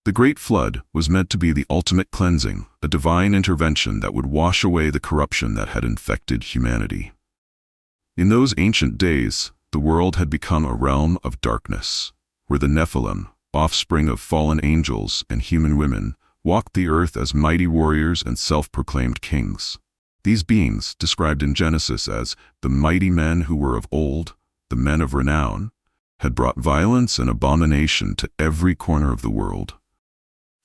The Great Flood was meant to be the ultimate cleansing, a divine intervention that would wash away the corruption that had infected humanity. In those ancient days, the world had become a realm of darkness, where the Nephilim, offspring of fallen angels and human women, walked the earth as mighty warriors and self-proclaimed kings. These beings, described in Genesis as the mighty men who were of old, the men of renown, had brought violence and abomination to every corner of the world.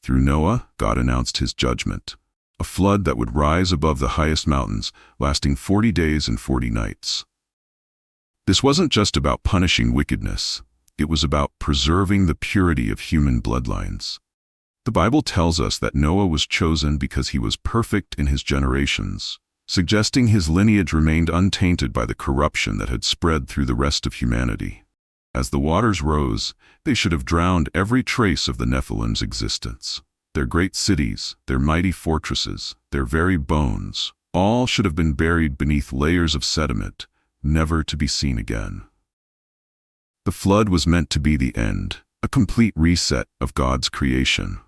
Through Noah, God announced his judgment, a flood that would rise above the highest mountains, lasting 40 days and 40 nights. This wasn't just about punishing wickedness, it was about preserving the purity of human bloodlines. The Bible tells us that Noah was chosen because he was perfect in his generations, suggesting his lineage remained untainted by the corruption that had spread through the rest of humanity. As the waters rose, they should have drowned every trace of the Nephilim's existence. Their great cities, their mighty fortresses, their very bones, all should have been buried beneath layers of sediment, never to be seen again. The flood was meant to be the end, a complete reset of God's creation.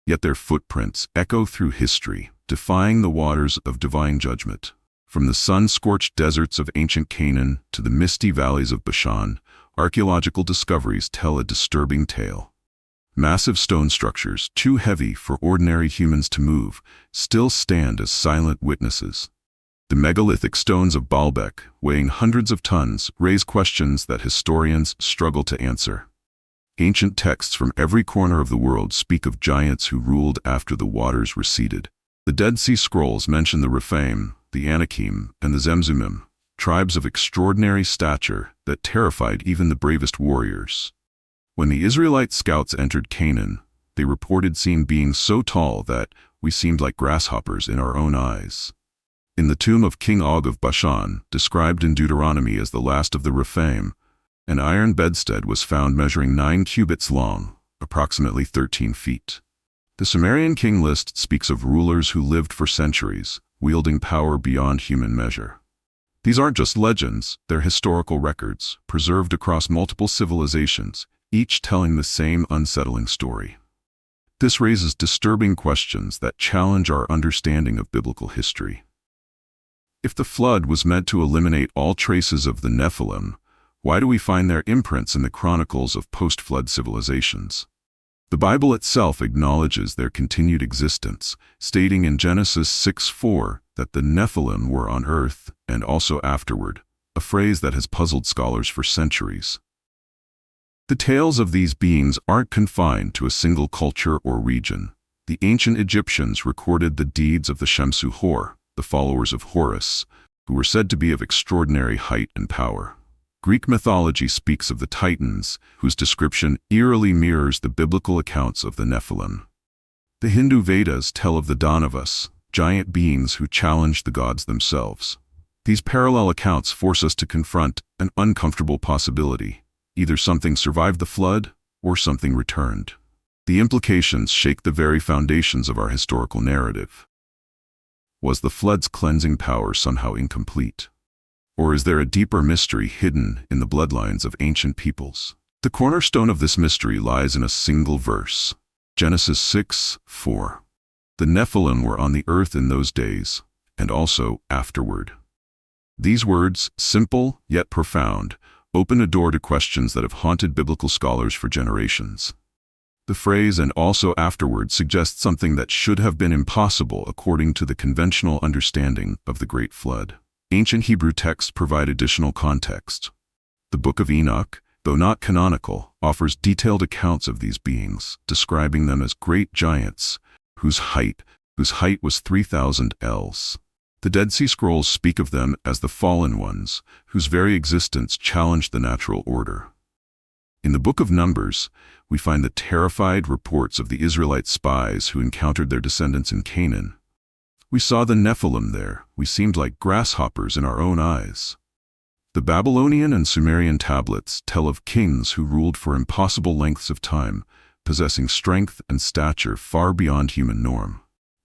Yet their footprints echo through history, defying the waters of divine judgment. From the sun-scorched deserts of ancient Canaan to the misty valleys of Bashan, archaeological discoveries tell a disturbing tale. Massive stone structures, too heavy for ordinary humans to move, still stand as silent witnesses. The megalithic stones of Baalbek, weighing hundreds of tons, raise questions that historians struggle to answer. Ancient texts from every corner of the world speak of giants who ruled after the waters receded. The Dead Sea Scrolls mention the Rephaim, the Anakim, and the Zemzumim, tribes of extraordinary stature that terrified even the bravest warriors. When the Israelite scouts entered Canaan, they reported seeing beings so tall that we seemed like grasshoppers in our own eyes. In the tomb of King Og of Bashan, described in Deuteronomy as the last of the Rephaim, an iron bedstead was found measuring 9 cubits long, approximately 13 feet. The Sumerian king list speaks of rulers who lived for centuries, wielding power beyond human measure. These aren't just legends, they're historical records, preserved across multiple civilizations, each telling the same unsettling story. This raises disturbing questions that challenge our understanding of biblical history. If the flood was meant to eliminate all traces of the Nephilim, why do we find their imprints in the chronicles of post-flood civilizations? The Bible itself acknowledges their continued existence, stating in Genesis 6:4 that the Nephilim were on earth and also afterward, a phrase that has puzzled scholars for centuries. The tales of these beings aren't confined to a single culture or region. The ancient Egyptians recorded the deeds of the Shemsu Hor, the followers of Horus, who were said to be of extraordinary height and power. Greek mythology speaks of the Titans, whose description eerily mirrors the biblical accounts of the Nephilim. The Hindu Vedas tell of the Danavas, giant beings who challenged the gods themselves. These parallel accounts force us to confront an uncomfortable possibility. Either something survived the flood, or something returned. The implications shake the very foundations of our historical narrative. Was the flood's cleansing power somehow incomplete? Or is there a deeper mystery hidden in the bloodlines of ancient peoples? The cornerstone of this mystery lies in a single verse, Genesis 6:4. The Nephilim were on the earth in those days, and also afterward. These words, simple yet profound, open a door to questions that have haunted biblical scholars for generations. The phrase "and also afterward" suggests something that should have been impossible according to the conventional understanding of the Great Flood. Ancient Hebrew texts provide additional context. The Book of Enoch, though not canonical, offers detailed accounts of these beings, describing them as great giants, whose height was 3,000 ells. The Dead Sea Scrolls speak of them as the fallen ones, whose very existence challenged the natural order. In the Book of Numbers, we find the terrified reports of the Israelite spies who encountered their descendants in Canaan. We saw the Nephilim there. We seemed like grasshoppers in our own eyes. The Babylonian and Sumerian tablets tell of kings who ruled for impossible lengths of time, possessing strength and stature far beyond human norm.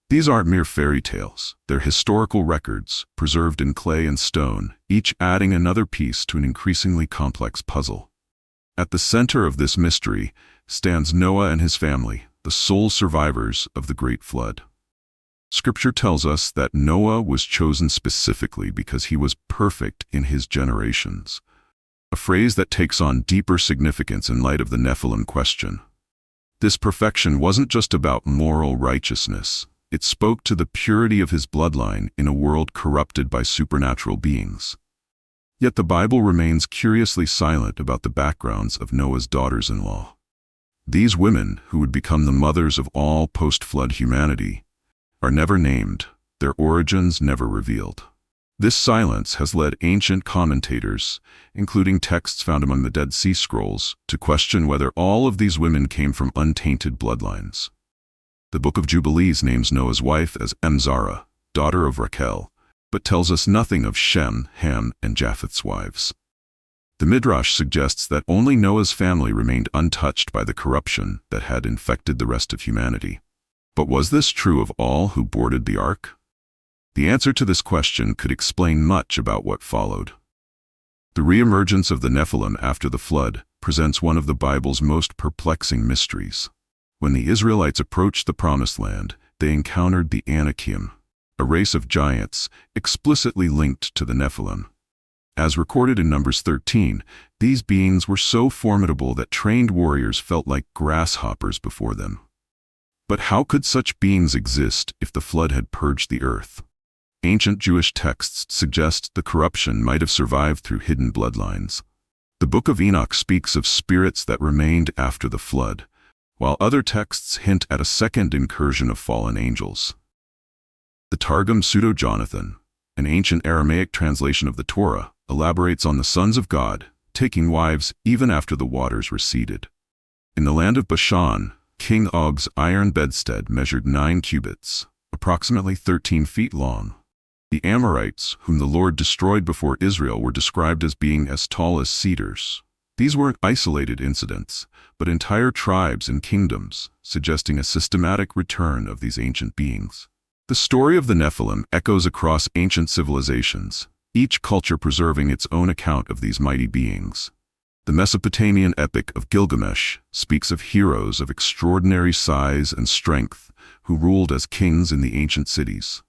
These aren't mere fairy tales. They're historical records, preserved in clay and stone, each adding another piece to an increasingly complex puzzle. At the center of this mystery stands Noah and his family, the sole survivors of the Great Flood. Scripture tells us that Noah was chosen specifically because he was perfect in his generations, a phrase that takes on deeper significance in light of the Nephilim question. This perfection wasn't just about moral righteousness. It spoke to the purity of his bloodline in a world corrupted by supernatural beings. Yet the Bible remains curiously silent about the backgrounds of Noah's daughters-in-law. These women, who would become the mothers of all post-flood humanity, are never named, their origins never revealed. This silence has led ancient commentators, including texts found among the Dead Sea Scrolls, to question whether all of these women came from untainted bloodlines. The Book of Jubilees names Noah's wife as Zara, daughter of Rachel, but tells us nothing of Shem, Ham, and Japheth's wives. The Midrash suggests that only Noah's family remained untouched by the corruption that had infected the rest of humanity. But was this true of all who boarded the ark? The answer to this question could explain much about what followed. The reemergence of the Nephilim after the flood presents one of the Bible's most perplexing mysteries. When the Israelites approached the Promised Land, they encountered the Anakim, a race of giants explicitly linked to the Nephilim. As recorded in Numbers 13, these beings were so formidable that trained warriors felt like grasshoppers before them. But how could such beings exist if the flood had purged the earth? Ancient Jewish texts suggest the corruption might have survived through hidden bloodlines. The Book of Enoch speaks of spirits that remained after the flood, while other texts hint at a second incursion of fallen angels. The Targum Pseudo-Jonathan, an ancient Aramaic translation of the Torah, elaborates on the sons of God taking wives even after the waters receded. In the land of Bashan, King Og's iron bedstead measured 9 cubits, approximately 13 feet long. The Amorites, whom the Lord destroyed before Israel, were described as being as tall as cedars. These weren't isolated incidents, but entire tribes and kingdoms, suggesting a systematic return of these ancient beings. The story of the Nephilim echoes across ancient civilizations, each culture preserving its own account of these mighty beings. The Mesopotamian epic of Gilgamesh speaks of heroes of extraordinary size and strength who ruled as kings in the ancient cities.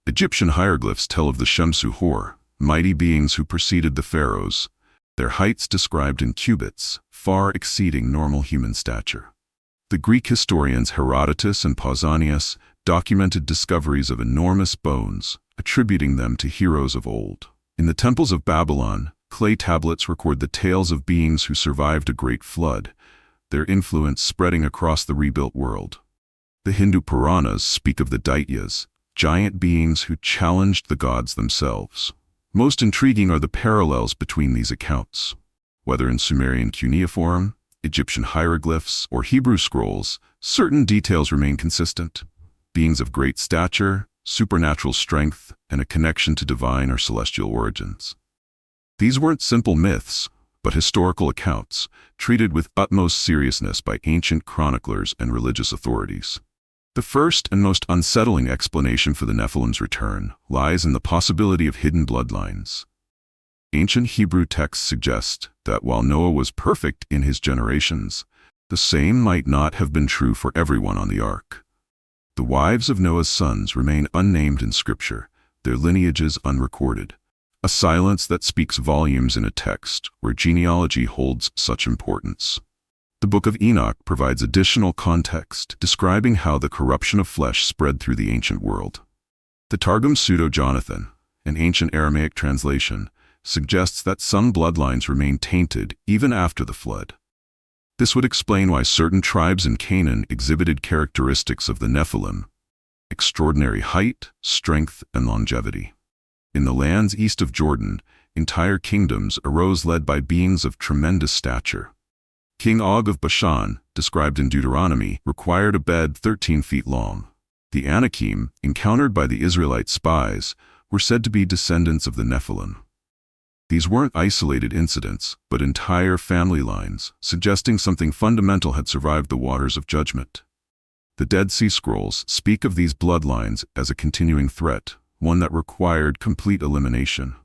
Egyptian hieroglyphs tell of the Shemsu Hor, mighty beings who preceded the pharaohs, their heights described in cubits, far exceeding normal human stature. The Greek historians Herodotus and Pausanias documented discoveries of enormous bones, attributing them to heroes of old. In the temples of Babylon, clay tablets record the tales of beings who survived a great flood, their influence spreading across the rebuilt world. The Hindu Puranas speak of the Daityas, giant beings who challenged the gods themselves. Most intriguing are the parallels between these accounts. Whether in Sumerian cuneiform, Egyptian hieroglyphs, or Hebrew scrolls, certain details remain consistent. Beings of great stature, supernatural strength, and a connection to divine or celestial origins. These weren't simple myths, but historical accounts, treated with utmost seriousness by ancient chroniclers and religious authorities. The first and most unsettling explanation for the Nephilim's return lies in the possibility of hidden bloodlines. Ancient Hebrew texts suggest that while Noah was perfect in his generations, the same might not have been true for everyone on the ark. The wives of Noah's sons remain unnamed in Scripture, their lineages unrecorded. A silence that speaks volumes in a text where genealogy holds such importance. The Book of Enoch provides additional context, describing how the corruption of flesh spread through the ancient world. The Targum Pseudo-Jonathan, an ancient Aramaic translation, suggests that some bloodlines remain tainted even after the flood. This would explain why certain tribes in Canaan exhibited characteristics of the Nephilim: extraordinary height, strength, and longevity. In the lands east of Jordan, entire kingdoms arose led by beings of tremendous stature. King Og of Bashan, described in Deuteronomy, required a bed 13 feet long. The Anakim, encountered by the Israelite spies, were said to be descendants of the Nephilim. These weren't isolated incidents, but entire family lines, suggesting something fundamental had survived the waters of judgment. The Dead Sea Scrolls speak of these bloodlines as a continuing threat, one that required complete elimination.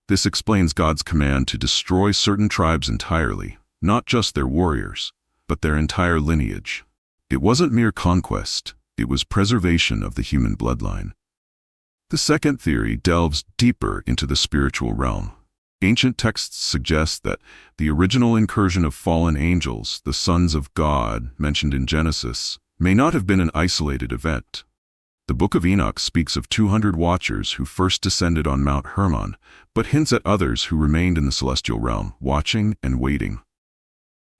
This explains God's command to destroy certain tribes entirely, not just their warriors, but their entire lineage. It wasn't mere conquest, it was preservation of the human bloodline. The second theory delves deeper into the spiritual realm. Ancient texts suggest that the original incursion of fallen angels, the sons of God, mentioned in Genesis, may not have been an isolated event. The Book of Enoch speaks of 200 watchers who first descended on Mount Hermon, but hints at others who remained in the celestial realm, watching and waiting.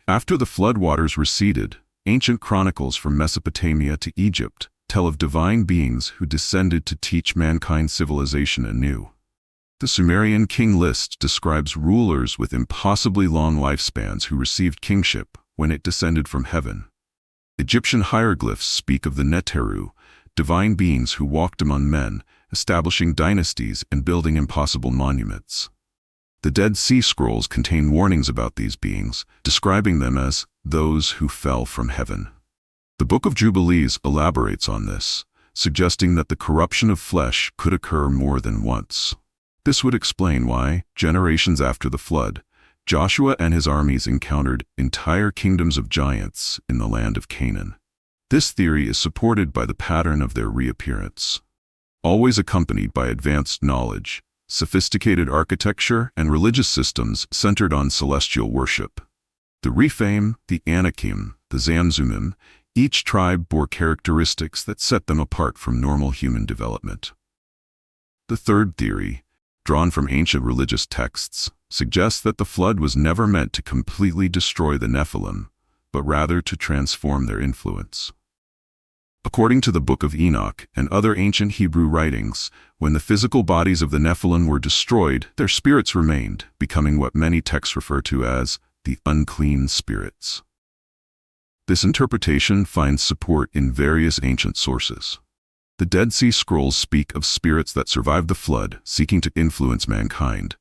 After the flood waters receded, ancient chronicles from Mesopotamia to Egypt tell of divine beings who descended to teach mankind civilization anew. The Sumerian king list describes rulers with impossibly long lifespans who received kingship when it descended from heaven. Egyptian hieroglyphs speak of the Neteru, divine beings who walked among men, establishing dynasties and building impossible monuments. The Dead Sea Scrolls contain warnings about these beings, describing them as those who fell from heaven. The Book of Jubilees elaborates on this, suggesting that the corruption of flesh could occur more than once. This would explain why, generations after the flood, Joshua and his armies encountered entire kingdoms of giants in the land of Canaan. This theory is supported by the pattern of their reappearance, always accompanied by advanced knowledge, sophisticated architecture, and religious systems centered on celestial worship. The Rephaim, the Anakim, the Zamzummim, each tribe bore characteristics that set them apart from normal human development. The third theory, drawn from ancient religious texts, suggests that the flood was never meant to completely destroy the Nephilim, but rather to transform their influence. According to the Book of Enoch and other ancient Hebrew writings, when the physical bodies of the Nephilim were destroyed, their spirits remained, becoming what many texts refer to as the unclean spirits. This interpretation finds support in various ancient sources. The Dead Sea Scrolls speak of spirits that survived the flood, seeking to influence mankind.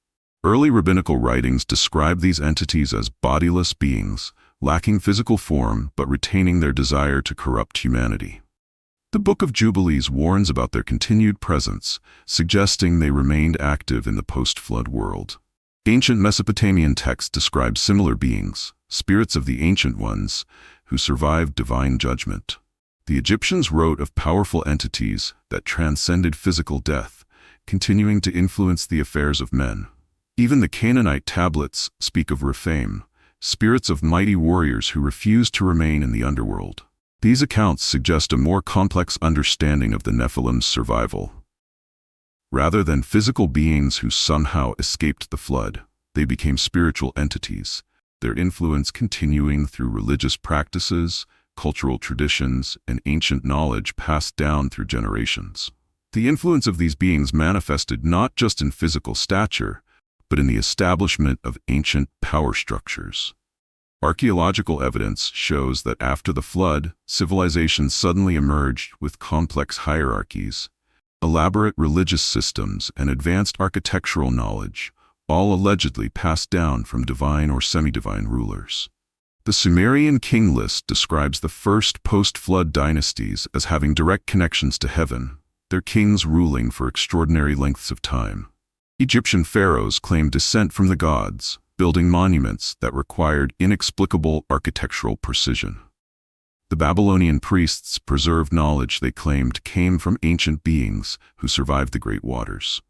Early rabbinical writings describe these entities as bodiless beings, lacking physical form but retaining their desire to corrupt humanity. The Book of Jubilees warns about their continued presence, suggesting they remained active in the post-flood world. Ancient Mesopotamian texts describe similar beings, spirits of the Ancient Ones, who survived divine judgment. The Egyptians wrote of powerful entities that transcended physical death, continuing to influence the affairs of men. Even the Canaanite tablets speak of Rephaim, spirits of mighty warriors who refused to remain in the underworld. These accounts suggest a more complex understanding of the Nephilim's survival. Rather than physical beings who somehow escaped the flood, they became spiritual entities, their influence continuing through religious practices, cultural traditions, and ancient knowledge passed down through generations. The influence of these beings manifested not just in physical stature, but in the establishment of ancient power structures. Archaeological evidence shows that after the flood, civilizations suddenly emerged with complex hierarchies, elaborate religious systems, and advanced architectural knowledge, all allegedly passed down from divine or semi-divine rulers. The Sumerian king list describes the first post-flood dynasties as having direct connections to heaven, their kings ruling for extraordinary lengths of time. Egyptian pharaohs claimed descent from the gods, building monuments that required inexplicable architectural precision. The Babylonian priests preserved knowledge they claimed came from ancient beings who survived the great waters.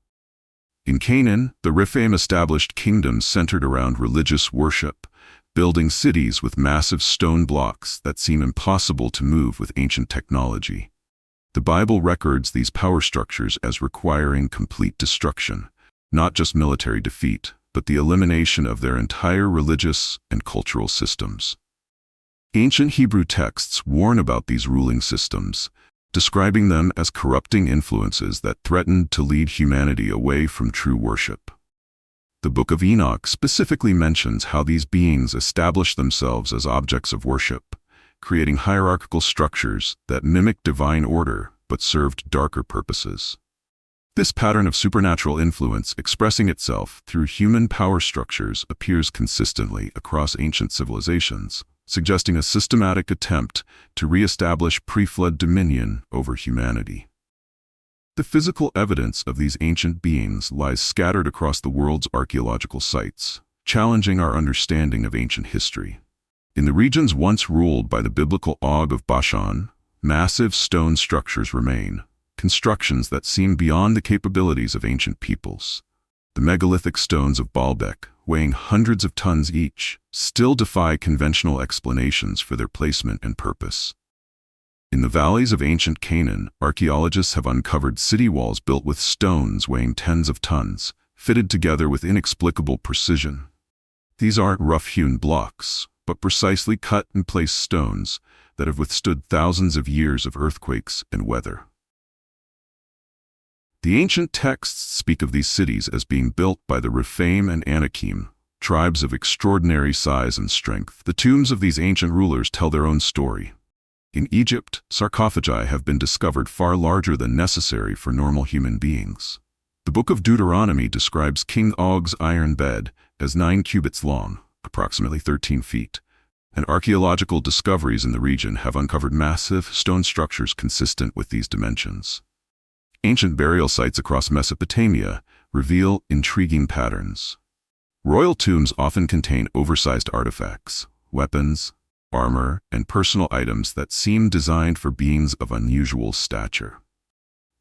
In Canaan, the Rephaim established kingdoms centered around religious worship, building cities with massive stone blocks that seem impossible to move with ancient technology. The Bible records these power structures as requiring complete destruction, not just military defeat, but the elimination of their entire religious and cultural systems. Ancient Hebrew texts warn about these ruling systems, describing them as corrupting influences that threatened to lead humanity away from true worship. The Book of Enoch specifically mentions how these beings established themselves as objects of worship, creating hierarchical structures that mimicked divine order but served darker purposes. This pattern of supernatural influence expressing itself through human power structures appears consistently across ancient civilizations, suggesting a systematic attempt to re-establish pre-flood dominion over humanity. The physical evidence of these ancient beings lies scattered across the world's archaeological sites, challenging our understanding of ancient history. In the regions once ruled by the biblical Og of Bashan, massive stone structures remain, constructions that seem beyond the capabilities of ancient peoples. The megalithic stones of Baalbek, weighing hundreds of tons each, still defy conventional explanations for their placement and purpose. In the valleys of ancient Canaan, archaeologists have uncovered city walls built with stones weighing tens of tons, fitted together with inexplicable precision. These aren't rough-hewn blocks, but precisely cut and placed stones that have withstood thousands of years of earthquakes and weather. The ancient texts speak of these cities as being built by the Rephaim and Anakim, tribes of extraordinary size and strength. The tombs of these ancient rulers tell their own story. In Egypt, sarcophagi have been discovered far larger than necessary for normal human beings. The Book of Deuteronomy describes King Og's iron bed as 9 cubits long, approximately 13 feet, and archaeological discoveries in the region have uncovered massive stone structures consistent with these dimensions. Ancient burial sites across Mesopotamia reveal intriguing patterns. Royal tombs often contain oversized artifacts, weapons, armor, and personal items that seem designed for beings of unusual stature.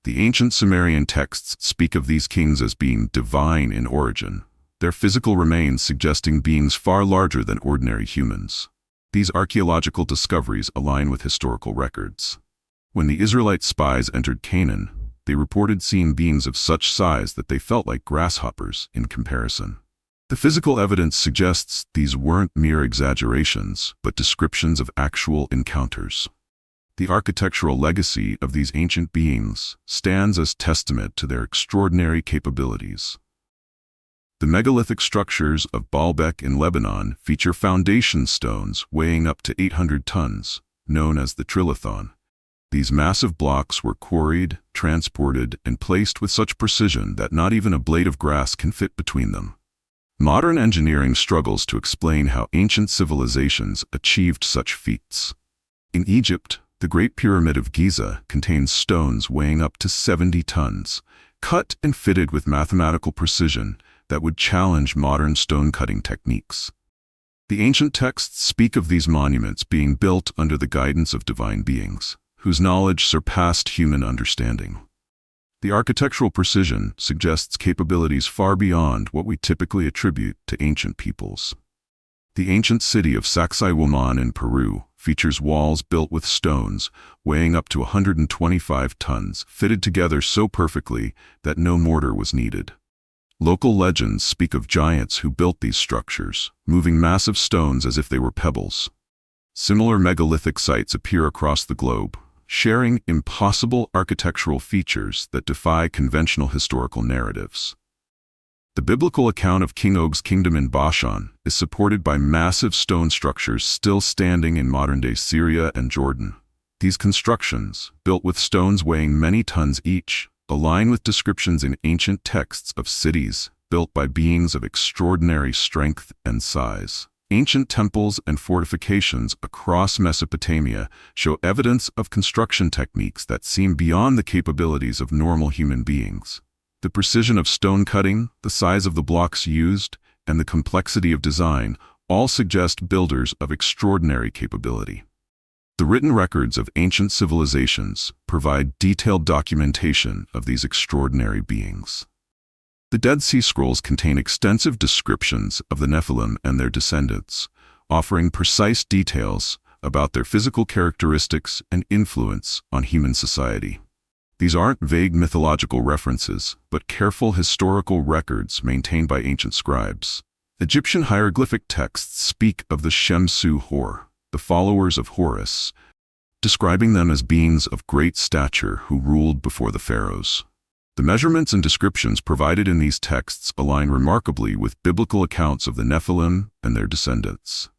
The ancient Sumerian texts speak of these kings as being divine in origin, their physical remains suggesting beings far larger than ordinary humans. These archaeological discoveries align with historical records. When the Israelite spies entered Canaan, they reported seeing beings of such size that they felt like grasshoppers in comparison. The physical evidence suggests these weren't mere exaggerations, but descriptions of actual encounters. The architectural legacy of these ancient beings stands as testament to their extraordinary capabilities. The megalithic structures of Baalbek in Lebanon feature foundation stones weighing up to 800 tons, known as the trilithon. These massive blocks were quarried, transported, and placed with such precision that not even a blade of grass can fit between them. Modern engineering struggles to explain how ancient civilizations achieved such feats. In Egypt, the Great Pyramid of Giza contains stones weighing up to 70 tons, cut and fitted with mathematical precision that would challenge modern stone-cutting techniques. The ancient texts speak of these monuments being built under the guidance of divine beings, whose knowledge surpassed human understanding. The architectural precision suggests capabilities far beyond what we typically attribute to ancient peoples. The ancient city of Sacsayhuaman in Peru features walls built with stones weighing up to 125 tons, fitted together so perfectly that no mortar was needed. Local legends speak of giants who built these structures, moving massive stones as if they were pebbles. Similar megalithic sites appear across the globe, sharing impossible architectural features that defy conventional historical narratives. The biblical account of King Og's kingdom in Bashan is supported by massive stone structures still standing in modern-day Syria and Jordan. These constructions, built with stones weighing many tons each, align with descriptions in ancient texts of cities built by beings of extraordinary strength and size. Ancient temples and fortifications across Mesopotamia show evidence of construction techniques that seem beyond the capabilities of normal human beings. The precision of stone cutting, the size of the blocks used, and the complexity of design all suggest builders of extraordinary capability. The written records of ancient civilizations provide detailed documentation of these extraordinary beings. The Dead Sea Scrolls contain extensive descriptions of the Nephilim and their descendants, offering precise details about their physical characteristics and influence on human society. These aren't vague mythological references, but careful historical records maintained by ancient scribes. Egyptian hieroglyphic texts speak of the Shemsu Hor, the followers of Horus, describing them as beings of great stature who ruled before the pharaohs. The measurements and descriptions provided in these texts align remarkably with biblical accounts of the Nephilim and their descendants.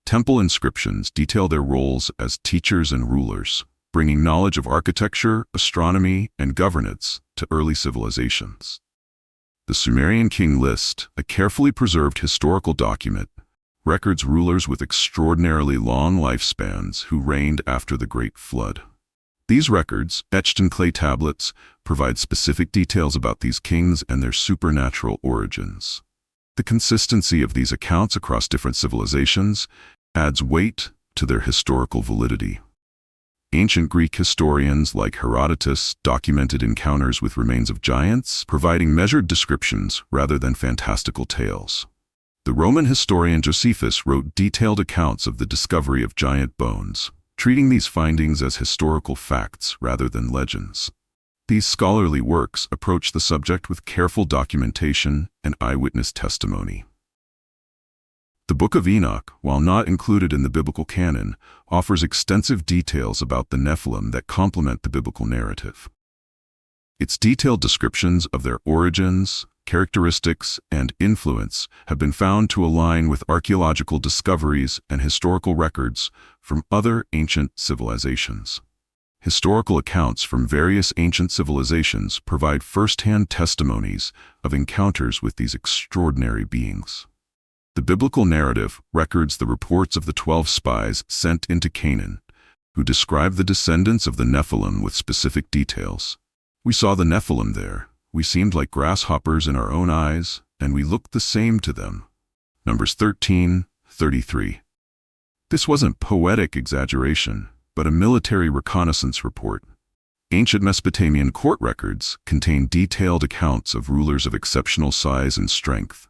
Temple inscriptions detail their roles as teachers and rulers, bringing knowledge of architecture, astronomy, and governance to early civilizations. The Sumerian king list, a carefully preserved historical document, records rulers with extraordinarily long lifespans who reigned after the Great Flood. These records, etched in clay tablets, provide specific details about these kings and their supernatural origins. The consistency of these accounts across different civilizations adds weight to their historical validity. Ancient Greek historians like Herodotus documented encounters with remains of giants, providing measured descriptions rather than fantastical tales. The Roman historian Josephus wrote detailed accounts of the discovery of giant bones, treating these findings as historical facts rather than legends. These scholarly works approach the subject with careful documentation and eyewitness testimony. The Book of Enoch, while not included in the biblical canon, offers extensive details about the Nephilim that complement the biblical narrative. Its detailed descriptions of their origins, characteristics, and influence have been found to align with archaeological discoveries and historical records from other ancient civilizations. Historical accounts from various ancient civilizations provide first-hand testimonies of encounters with these extraordinary beings. The biblical narrative records the reports of the 12 spies sent into Canaan, who describe the descendants of the Nephilim with specific details. We saw the Nephilim there. We seemed like grasshoppers in our own eyes, and we looked the same to them. Numbers 13:33. This wasn't poetic exaggeration, but a military reconnaissance report. Ancient Mesopotamian court records contain detailed accounts of rulers of exceptional size and strength.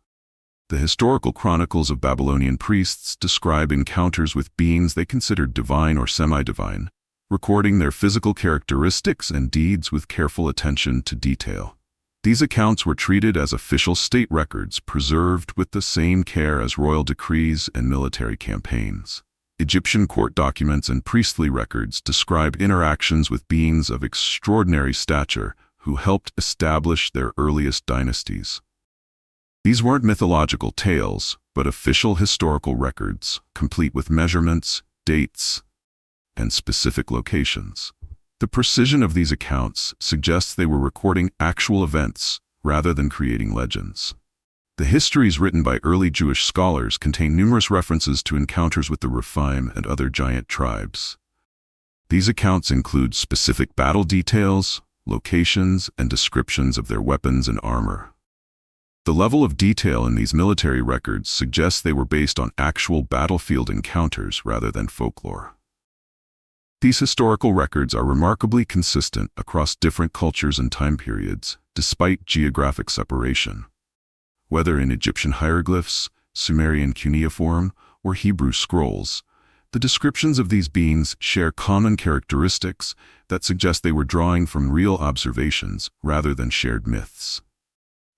The historical chronicles of Babylonian priests describe encounters with beings they considered divine or semi-divine, recording their physical characteristics and deeds with careful attention to detail. These accounts were treated as official state records, preserved with the same care as royal decrees and military campaigns. Egyptian court documents and priestly records describe interactions with beings of extraordinary stature who helped establish their earliest dynasties. These weren't mythological tales, but official historical records, complete with measurements, dates, and specific locations. The precision of these accounts suggests they were recording actual events rather than creating legends. The histories written by early Jewish scholars contain numerous references to encounters with the Rephaim and other giant tribes. These accounts include specific battle details, locations, and descriptions of their weapons and armor. The level of detail in these military records suggests they were based on actual battlefield encounters rather than folklore. These historical records are remarkably consistent across different cultures and time periods, despite geographic separation. Whether in Egyptian hieroglyphs, Sumerian cuneiform, or Hebrew scrolls, the descriptions of these beings share common characteristics that suggest they were drawing from real observations rather than shared myths.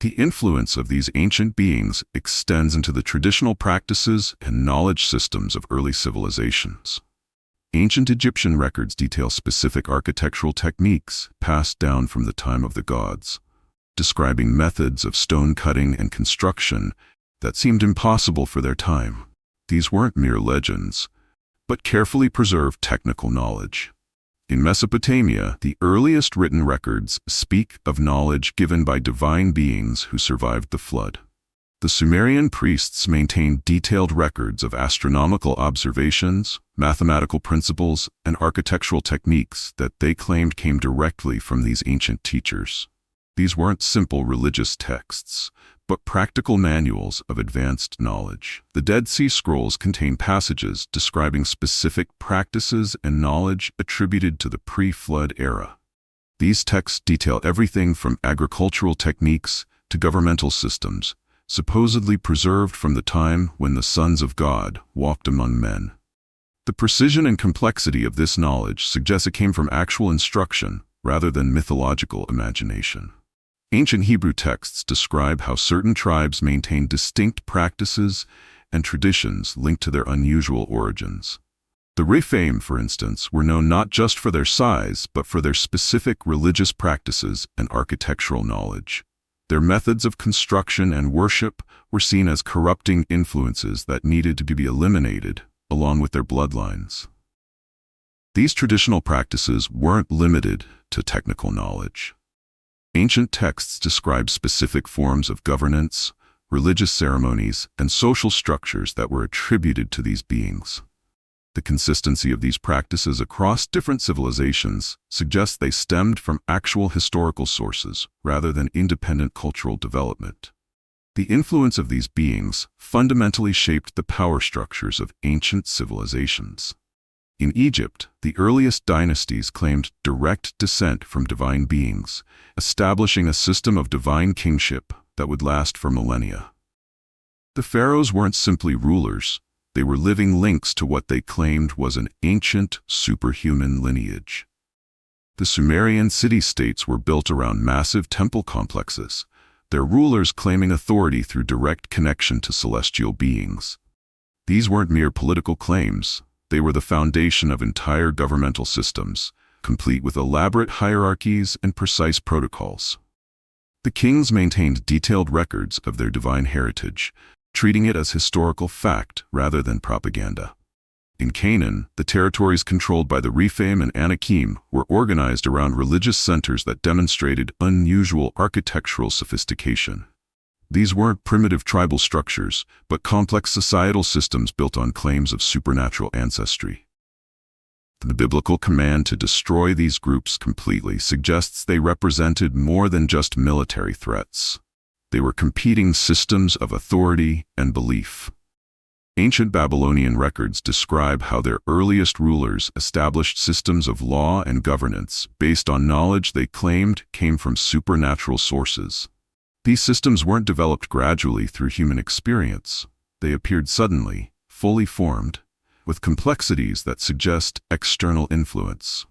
The influence of these ancient beings extends into the traditional practices and knowledge systems of early civilizations. Ancient Egyptian records detail specific architectural techniques passed down from the time of the gods, describing methods of stone cutting and construction that seemed impossible for their time. These weren't mere legends, but carefully preserved technical knowledge. In Mesopotamia, the earliest written records speak of knowledge given by divine beings who survived the flood. The Sumerian priests maintained detailed records of astronomical observations, mathematical principles, and architectural techniques that they claimed came directly from these ancient teachers. These weren't simple religious texts, but practical manuals of advanced knowledge. The Dead Sea Scrolls contain passages describing specific practices and knowledge attributed to the pre-flood era. These texts detail everything from agricultural techniques to governmental systems, supposedly preserved from the time when the sons of God walked among men. The precision and complexity of this knowledge suggests it came from actual instruction rather than mythological imagination. Ancient Hebrew texts describe how certain tribes maintained distinct practices and traditions linked to their unusual origins. The Rephaim, for instance, were known not just for their size, but for their specific religious practices and architectural knowledge. Their methods of construction and worship were seen as corrupting influences that needed to be eliminated, along with their bloodlines. These traditional practices weren't limited to technical knowledge. Ancient texts describe specific forms of governance, religious ceremonies, and social structures that were attributed to these beings. The consistency of these practices across different civilizations suggests they stemmed from actual historical sources rather than independent cultural development. The influence of these beings fundamentally shaped the power structures of ancient civilizations. In Egypt, the earliest dynasties claimed direct descent from divine beings, establishing a system of divine kingship that would last for millennia. The pharaohs weren't simply rulers, they were living links to what they claimed was an ancient, superhuman lineage. The Sumerian city-states were built around massive temple complexes, their rulers claiming authority through direct connection to celestial beings. These weren't mere political claims, they were the foundation of entire governmental systems, complete with elaborate hierarchies and precise protocols. The kings maintained detailed records of their divine heritage, treating it as historical fact rather than propaganda. In Canaan, the territories controlled by the Rephaim and Anakim were organized around religious centers that demonstrated unusual architectural sophistication. These weren't primitive tribal structures, but complex societal systems built on claims of supernatural ancestry. The biblical command to destroy these groups completely suggests they represented more than just military threats. They were competing systems of authority and belief. Ancient Babylonian records describe how their earliest rulers established systems of law and governance based on knowledge they claimed came from supernatural sources. These systems weren't developed gradually through human experience. They appeared suddenly, fully formed, with complexities that suggest external influence.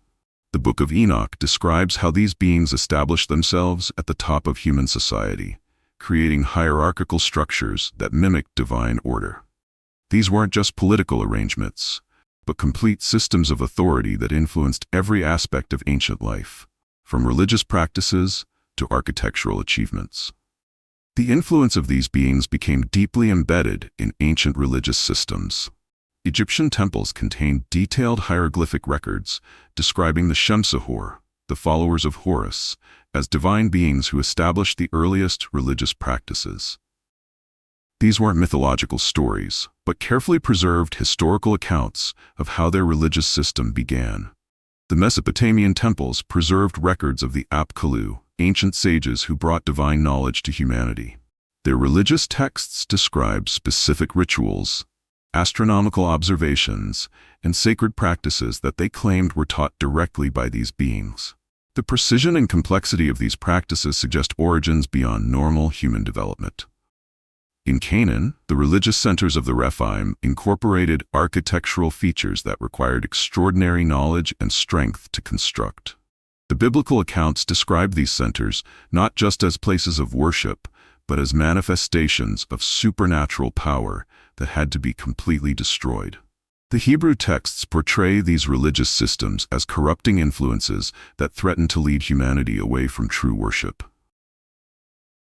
The Book of Enoch describes how these beings established themselves at the top of human society, creating hierarchical structures that mimicked divine order. These weren't just political arrangements, but complete systems of authority that influenced every aspect of ancient life, from religious practices to architectural achievements. The influence of these beings became deeply embedded in ancient religious systems. Egyptian temples contained detailed hieroglyphic records describing the Shemsahor, the followers of Horus, as divine beings who established the earliest religious practices. These weren't mythological stories, but carefully preserved historical accounts of how their religious system began. The Mesopotamian temples preserved records of the Apkallu, ancient sages who brought divine knowledge to humanity. Their religious texts describe specific rituals, astronomical observations, and sacred practices that they claimed were taught directly by these beings. The precision and complexity of these practices suggest origins beyond normal human development. In Canaan, the religious centers of the Rephaim incorporated architectural features that required extraordinary knowledge and strength to construct. The biblical accounts describe these centers not just as places of worship, but as manifestations of supernatural power that had to be completely destroyed. The Hebrew texts portray these religious systems as corrupting influences that threaten to lead humanity away from true worship.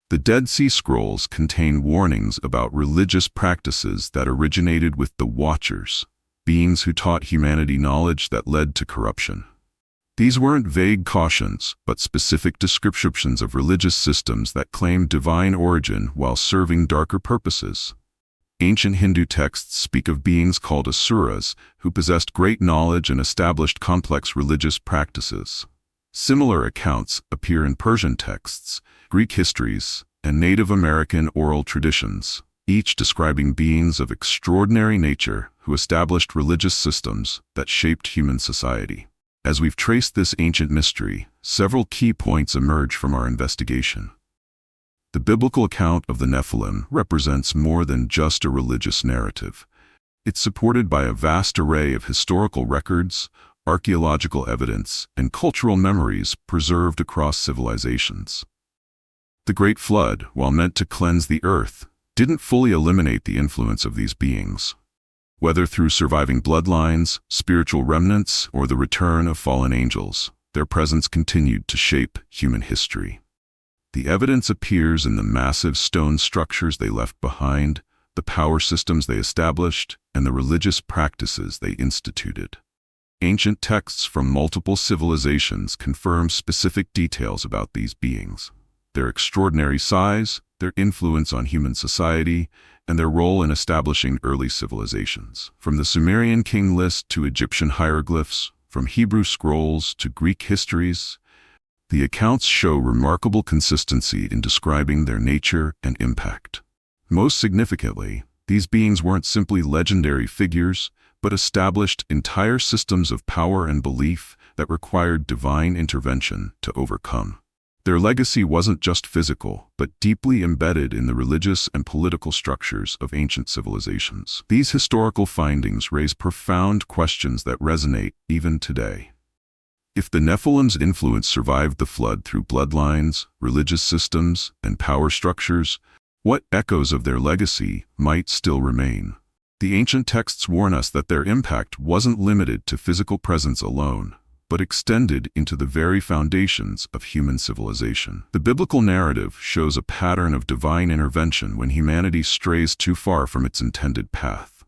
The Dead Sea Scrolls contain warnings about religious practices that originated with the Watchers, beings who taught humanity knowledge that led to corruption. These weren't vague cautions, but specific descriptions of religious systems that claimed divine origin while serving darker purposes. Ancient Hindu texts speak of beings called asuras, who possessed great knowledge and established complex religious practices. Similar accounts appear in Persian texts, Greek histories, and Native American oral traditions, each describing beings of extraordinary nature who established religious systems that shaped human society. As we've traced this ancient mystery, several key points emerge from our investigation. The biblical account of the Nephilim represents more than just a religious narrative. It's supported by a vast array of historical records, archaeological evidence, and cultural memories preserved across civilizations. The Great Flood, while meant to cleanse the earth, didn't fully eliminate the influence of these beings. Whether through surviving bloodlines, spiritual remnants, or the return of fallen angels, their presence continued to shape human history. The evidence appears in the massive stone structures they left behind, the power systems they established, and the religious practices they instituted. Ancient texts from multiple civilizations confirm specific details about these beings: their extraordinary size, their influence on human society, and their role in establishing early civilizations. From the Sumerian king list to Egyptian hieroglyphs, from Hebrew scrolls to Greek histories, the accounts show remarkable consistency in describing their nature and impact. Most significantly, these beings weren't simply legendary figures, but established entire systems of power and belief that required divine intervention to overcome. Their legacy wasn't just physical, but deeply embedded in the religious and political structures of ancient civilizations. These historical findings raise profound questions that resonate even today. If the Nephilim's influence survived the flood through bloodlines, religious systems, and power structures, what echoes of their legacy might still remain? The ancient texts warn us that their impact wasn't limited to physical presence alone, but extended into the very foundations of human civilization. The biblical narrative shows a pattern of divine intervention when humanity strays too far from its intended path.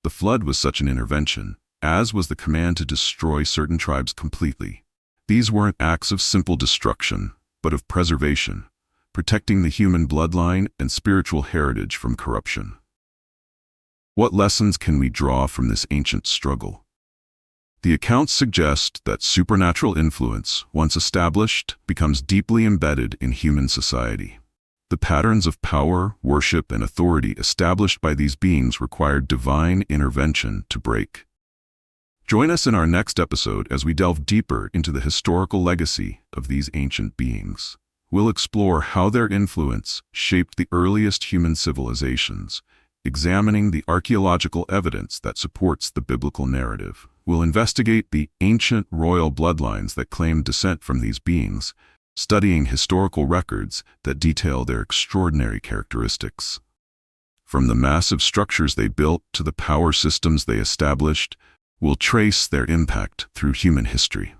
The flood was such an intervention, as was the command to destroy certain tribes completely. These weren't acts of simple destruction, but of preservation, protecting the human bloodline and spiritual heritage from corruption. What lessons can we draw from this ancient struggle? The accounts suggest that supernatural influence, once established, becomes deeply embedded in human society. The patterns of power, worship, and authority established by these beings required divine intervention to break. Join us in our next episode as we delve deeper into the historical legacy of these ancient beings. We'll explore how their influence shaped the earliest human civilizations, examining the archaeological evidence that supports the biblical narrative. We'll investigate the ancient royal bloodlines that claim descent from these beings, studying historical records that detail their extraordinary characteristics. From the massive structures they built to the power systems they established, we'll trace their impact through human history.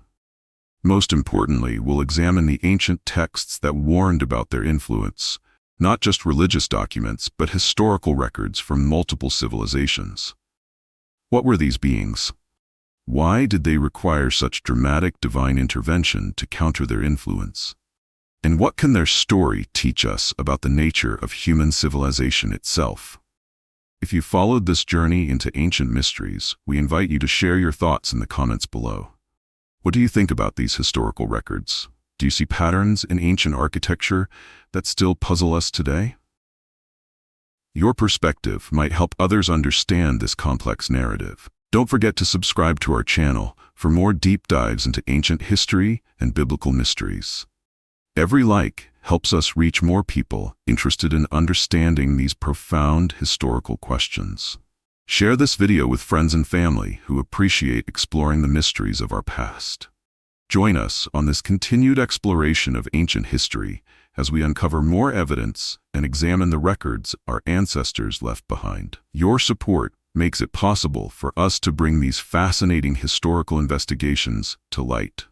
Most importantly, we'll examine the ancient texts that warned about their influence, not just religious documents, but historical records from multiple civilizations. What were these beings? Why did they require such dramatic divine intervention to counter their influence? And what can their story teach us about the nature of human civilization itself? If you followed this journey into ancient mysteries, we invite you to share your thoughts in the comments below. What do you think about these historical records? Do you see patterns in ancient architecture that still puzzle us today? Your perspective might help others understand this complex narrative. Don't forget to subscribe to our channel for more deep dives into ancient history and biblical mysteries. Every like helps us reach more people interested in understanding these profound historical questions. Share this video with friends and family who appreciate exploring the mysteries of our past. Join us on this continued exploration of ancient history as we uncover more evidence and examine the records our ancestors left behind. Your support makes it possible for us to bring these fascinating historical investigations to light.